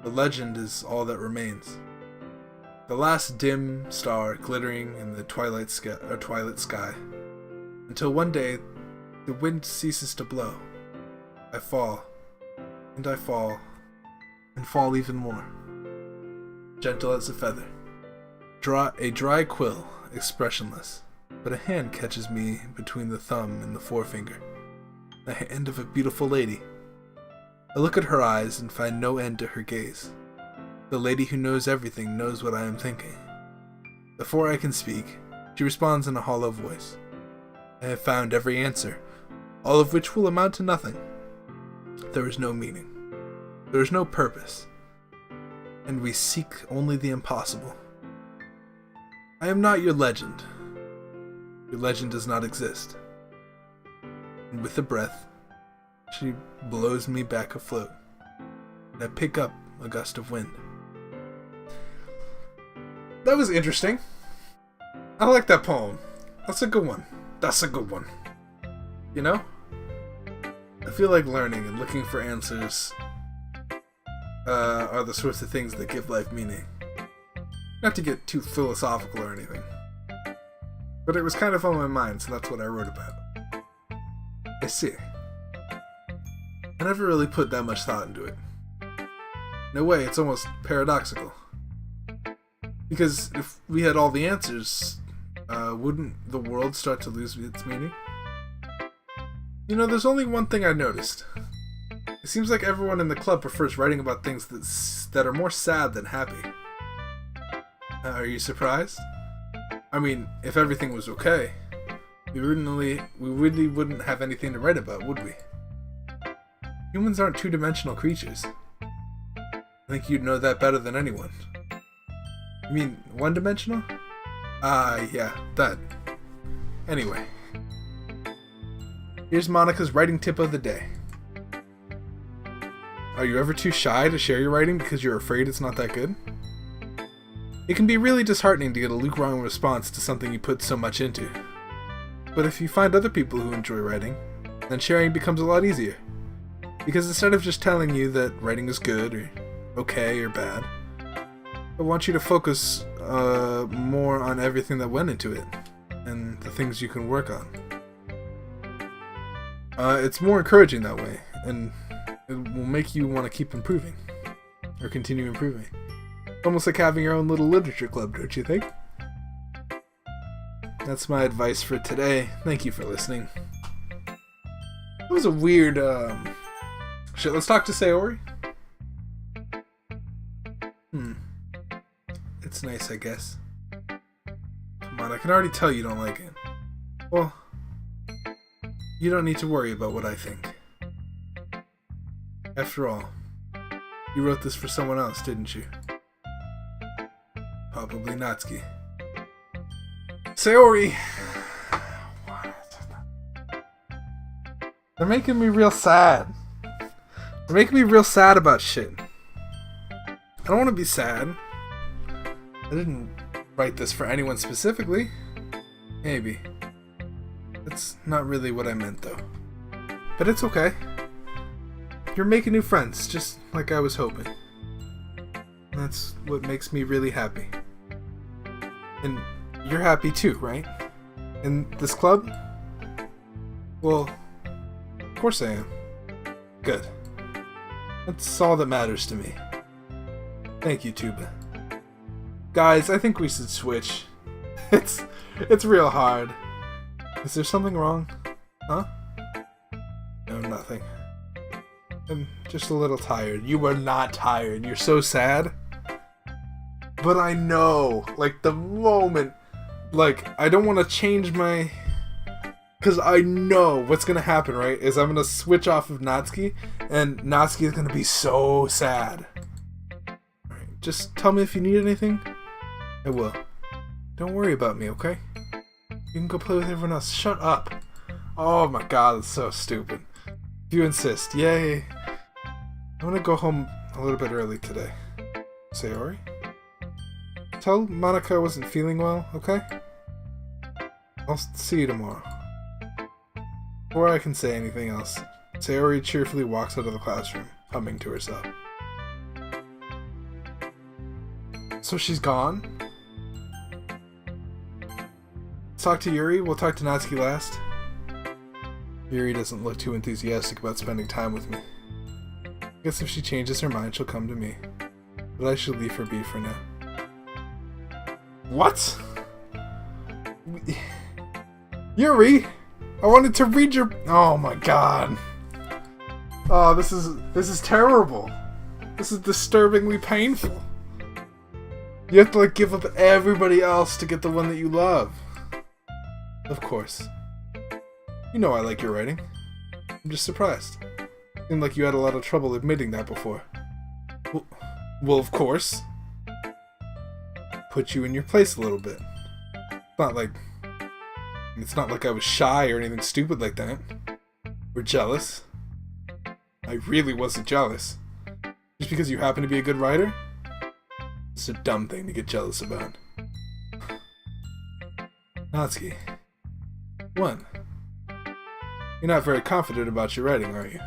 the legend is all that remains. The last dim star glittering in the twilight sky, until one day the wind ceases to blow. I fall, and I fall, and fall even more, gentle as a feather. A dry quill, expressionless, but a hand catches me between the thumb and the forefinger. The hand of a beautiful lady. I look at her eyes and find no end to her gaze. The lady who knows everything knows what I am thinking. Before I can speak, she responds in a hollow voice. I have found every answer, all of which will amount to nothing. There is no meaning. There is no purpose. And we seek only the impossible. I am not your legend. Your legend does not exist. And with a breath, she blows me back afloat, and I pick up a gust of wind. That was interesting. I like that poem. That's a good one. That's a good one. You know? I feel like learning and looking for answers are the sorts of things that give life meaning. Not to get too philosophical or anything, but it was kind of on my mind, so that's what I wrote about. I see. I never really put that much thought into it. In a way, it's almost paradoxical. Because if we had all the answers, wouldn't the world start to lose its meaning? You know, there's only one thing I noticed. It seems like everyone in the club prefers writing about things that are more sad than happy. Are you surprised? I mean, if everything was okay, we really wouldn't have anything to write about, would we? Humans aren't two-dimensional creatures. I think you'd know that better than anyone. You mean one-dimensional? Yeah, that. Anyway. Here's Monica's writing tip of the day. Are you ever too shy to share your writing because you're afraid it's not that good? It can be really disheartening to get a lukewarm response to something you put so much into. But if you find other people who enjoy writing, then sharing becomes a lot easier. Because instead of just telling you that writing is good or okay or bad, I want you to focus more on everything that went into it and the things you can work on. It's more encouraging that way, and it will make you want to keep improving or continue improving. Almost like having your own little literature club, don't you think? That's my advice for today. Thank you for listening. That was a weird, shit, let's talk to Sayori. It's nice, I guess. Come on, I can already tell you don't like it. Well, you don't need to worry about what I think. After all, you wrote this for someone else, didn't you? Probably Natsuki. Sayori! They're making me real sad. They're making me real sad about shit. I don't want to be sad. I didn't write this for anyone specifically. Maybe. That's not really what I meant, though. But it's okay. You're making new friends, just like I was hoping. That's what makes me really happy. And you're happy too, right? In this club? Well, of course I am. Good. That's all that matters to me. Thank you, Tuba. Guys, I think we should switch. It's real hard. Is there something wrong? Huh? No, nothing. I'm just a little tired. You are not tired. You're so sad. But I know, like, the moment, like, I don't want to change my... Because I know what's going to happen, right? Is I'm going to switch off of Natsuki, and Natsuki is going to be so sad. Alright, just tell me if you need anything. I will. Don't worry about me, okay? You can go play with everyone else. Shut up. Oh my god, it's so stupid. If you insist. Yay. I'm going to go home a little bit early today. Sayori? Tell Monica I wasn't feeling well, okay? I'll see you tomorrow. Before I can say anything else, Sayori cheerfully walks out of the classroom, humming to herself. So she's gone? Let's talk to Yuri. We'll talk to Natsuki last. Yuri doesn't look too enthusiastic about spending time with me. I guess if she changes her mind, she'll come to me. But I should leave her be for now. What? Yuri! I wanted to read your... Oh my god. Oh, this is terrible. This is disturbingly painful. You have to, like, give up everybody else to get the one that you love. Of course. You know I like your writing. I'm just surprised. Seemed like you had a lot of trouble admitting that before. Well, of course. Put you in your place a little bit. It's not like I was shy or anything stupid like that. Or jealous. I really wasn't jealous. Just because you happen to be a good writer? It's a dumb thing to get jealous about. Natsuki. What? You're not very confident about your writing, are you?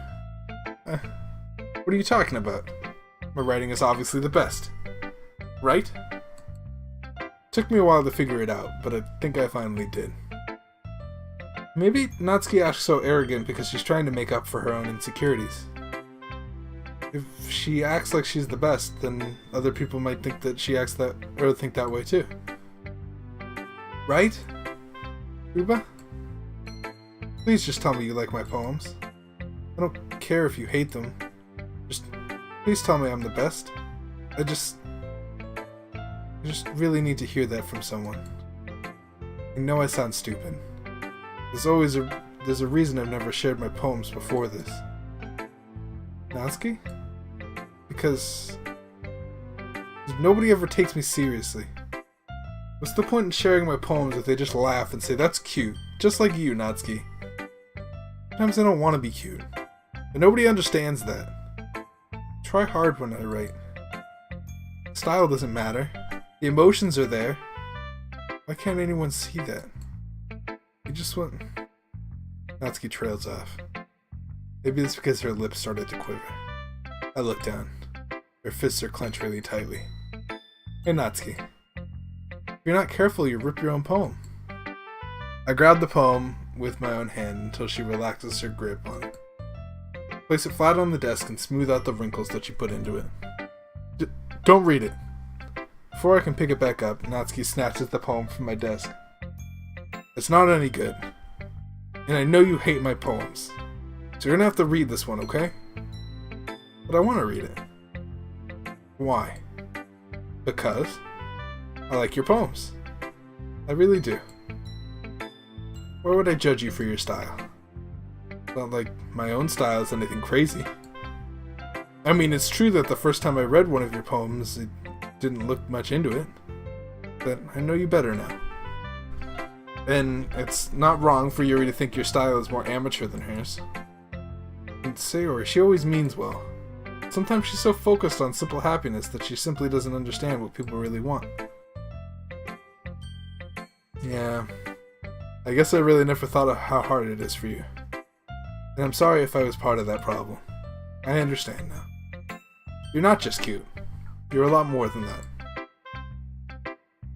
What are you talking about? My writing is obviously the best. Right? Took me a while to figure it out, but I think I finally did. Maybe Natsuki acts so arrogant because she's trying to make up for her own insecurities. If she acts like she's the best, then other people might think that she acts that, or think that way too. Right? Uba? Please just tell me you like my poems. I don't care if you hate them. Just please tell me I'm the best. I just really need to hear that from someone. I know I sound stupid. There's a reason I've never shared my poems before this. Natsuki? Because nobody ever takes me seriously. What's the point in sharing my poems if they just laugh and say, that's cute, just like you, Natsuki? Sometimes I don't want to be cute, but nobody understands that. Try hard when I write. Style doesn't matter. The emotions are there. Why can't anyone see that? You just want... Natsuki trails off. Maybe it's because her lips started to quiver. I look down. Her fists are clenched really tightly. Hey Natsuki. If you're not careful, you'll rip your own poem. I grab the poem with my own hand until she relaxes her grip on it. Place it flat on the desk and smooth out the wrinkles that she put into it. Don't read it. Before I can pick it back up, Natsuki snatches the poem from my desk. It's not any good. And I know you hate my poems. So you're gonna have to read this one, okay? But I want to read it. Why? Because I like your poems. I really do. Why would I judge you for your style? It's not like my own style is anything crazy. I mean, it's true that the first time I read one of your poems, it didn't look much into it. But I know you better now. And it's not wrong for Yuri to think your style is more amateur than hers. And Sayori, she always means well. Sometimes she's so focused on simple happiness that she simply doesn't understand what people really want. Yeah, I guess I really never thought of how hard it is for you. And I'm sorry if I was part of that problem. I understand now. You're not just cute. You're a lot more than that.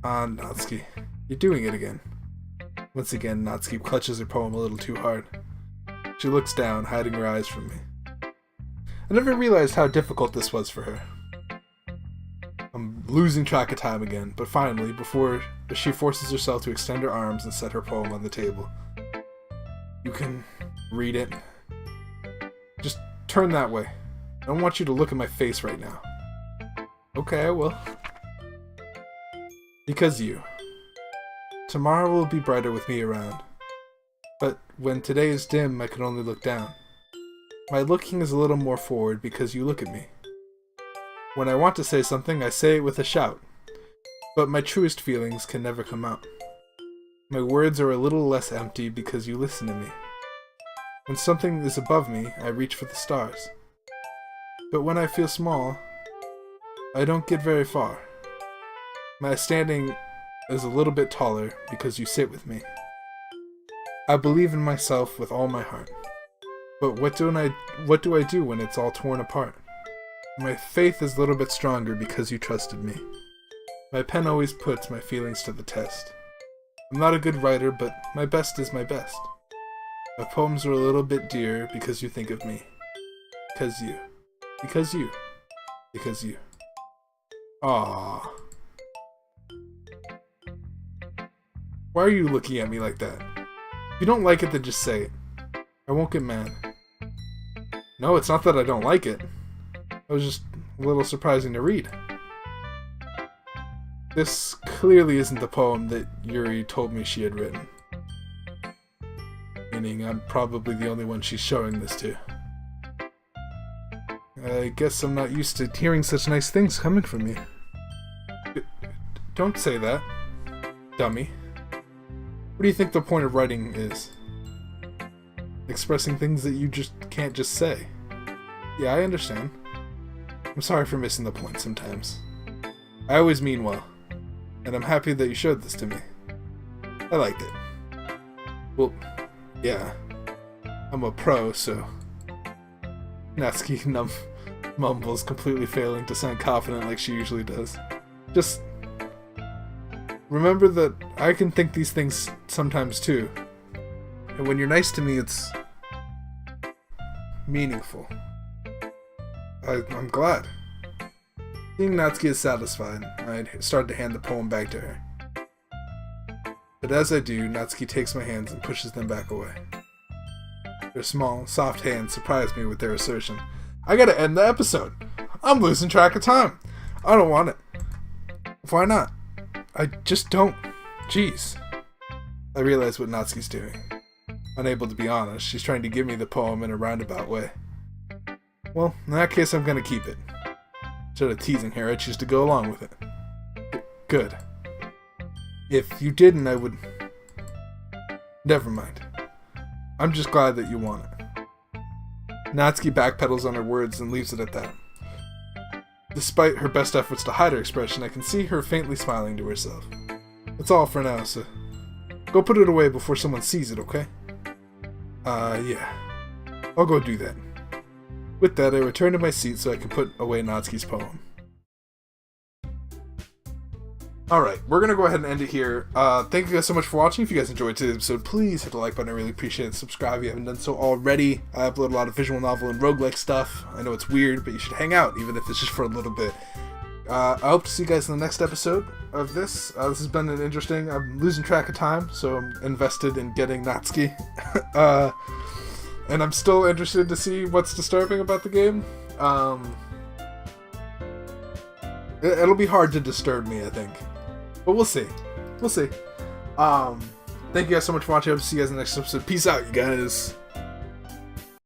Ah, Natsuki. You're doing it again. Once again, Natsuki clutches her poem a little too hard. She looks down, hiding her eyes from me. I never realized how difficult this was for her. I'm losing track of time again, but finally, before she forces herself to extend her arms and set her poem on the table. You can read it. Just turn that way. I don't want you to look at my face right now. Okay, I will. Because you. Tomorrow will be brighter with me around. But when today is dim, I can only look down. My looking is a little more forward because you look at me. When I want to say something, I say it with a shout. But my truest feelings can never come out. My words are a little less empty because you listen to me. When something is above me, I reach for the stars. But when I feel small, I don't get very far. My standing is a little bit taller because you sit with me. I believe in myself with all my heart. But what do I do when it's all torn apart? My faith is a little bit stronger because you trusted me. My pen always puts my feelings to the test. I'm not a good writer, but my best is my best. My poems are a little bit dear because you think of me. Because you. Because you. Because you. Aww. Why are you looking at me like that? If you don't like it, then just say it. I won't get mad. No, it's not that I don't like it. It was just a little surprising to read. This clearly isn't the poem that Yuri told me she had written. Meaning I'm probably the only one she's showing this to. I guess I'm not used to hearing such nice things coming from you. Don't say that, dummy. What do you think the point of writing is? Expressing things that you just can't just say. Yeah, I understand. I'm sorry for missing the point sometimes. I always mean well. And I'm happy that you showed this to me. I liked it. Well, yeah. I'm a pro, so... Natsuki mumbles, completely failing to sound confident like she usually does. Just... remember that I can think these things sometimes too. And when you're nice to me, it's... meaningful. I'm glad. Seeing Natsuki is satisfied, I start to hand the poem back to her. But as I do, Natsuki takes my hands and pushes them back away. Their small, soft hands surprise me with their assertion. I gotta end the episode! I'm losing track of time! I don't want it. Why not? I just don't. Jeez. I realize what Natsuki's doing. Unable to be honest, she's trying to give me the poem in a roundabout way. Well, in that case, I'm gonna keep it. Instead of teasing her, I choose to go along with it. Good. If you didn't, I would... Never mind. I'm just glad that you want it. Natsuki backpedals on her words and leaves it at that. Despite her best efforts to hide her expression, I can see her faintly smiling to herself. That's all for now, so... go put it away before someone sees it, okay? Yeah. I'll go do that. With that, I return to my seat so I can put away Natsuki's poem. Alright, we're going to go ahead and end it here. Thank you guys so much for watching. If you guys enjoyed today's episode, please hit the like button. I really appreciate it. Subscribe if you haven't done so already. I upload a lot of visual novel and roguelike stuff. I know it's weird, but you should hang out, even if it's just for a little bit. I hope to see you guys in the next episode of this. This has been an interesting... I'm losing track of time, so I'm invested in getting Natsuki. And I'm still interested to see what's disturbing about the game. It'll be hard to disturb me, I think. But we'll see. We'll see. Thank you guys so much for watching. I hope to see you guys in the next episode. Peace out, you guys.